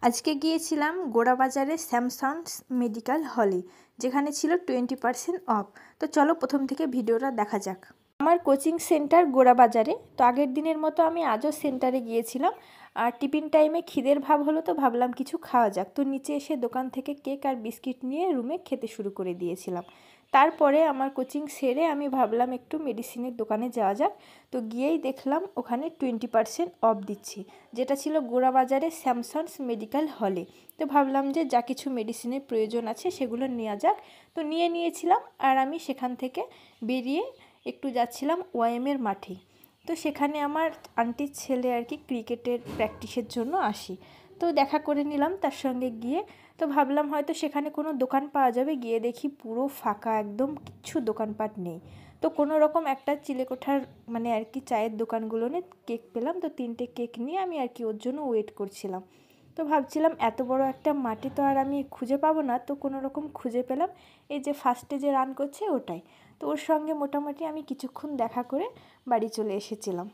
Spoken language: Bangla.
আজকে গিয়েছিলাম গোড়াবাজারে স্যামসাংস মেডিকেল হলে, যেখানে ছিল 20% অফ। তো চলো প্রথম থেকে ভিডিওটা দেখা যাক। আমার কোচিং সেন্টার গোড়াবাজারে। তো আগের দিনের মতো আমি আজও সেন্টারে গিয়েছিলাম। আর টিফিন টাইমে খিদের ভাব হলো, তো ভাবলাম কিছু খাওয়া যাক। তো নিচে এসে দোকান থেকে কেক আর বিস্কিট নিয়ে রুমে খেতে শুরু করে দিয়েছিলাম। তারপরে আমার কোচিং সেরে আমি ভাবলাম একটু মেডিসিনের দোকানে যাওয়া যাক। তো গিয়েই দেখলাম ওখানে 20% অফ দিচ্ছি, যেটা ছিল গোড়াবাজারে স্যামসাংস মেডিকেল হলে। তো ভাবলাম যে যা কিছু মেডিসিনের প্রয়োজন আছে সেগুলো নেওয়া যাক। তো নিয়েছিলাম। আর আমি সেখান থেকে বেরিয়ে একটু যাচ্ছিলাম ওয়াইএমের মাঠে। তো সেখানে আমার আন্টির ছেলে আর কি ক্রিকেটের প্র্যাকটিসের জন্য আসি। তো দেখা করে নিলাম তার সঙ্গে গিয়ে। তো ভাবলাম হয়তো সেখানে কোনো দোকান পাওয়া যাবে, গিয়ে দেখি পুরো ফাঁকা, একদম কিচ্ছু দোকানপাট নেই। তো কোনো রকম একটা চিলেকোঠার মানে আর কি চায়ের দোকানগুলো নিয়ে কেক পেলাম। তো 3টে কেক নিয়ে আমি আর কি ওর জন্য ওয়েট করছিলাম। তো ভাবছিলাম এত বড় একটা মাটি তো আর আমি খুঁজে পাবো না, তো কোনো রকম খুঁজে পেলাম এই যে ফার্স্টে যে রান করছে ওটাই। তো ওর সঙ্গে মোটামুটি আমি কিছুক্ষণ দেখা করে বাড়ি চলে এসেছিলাম।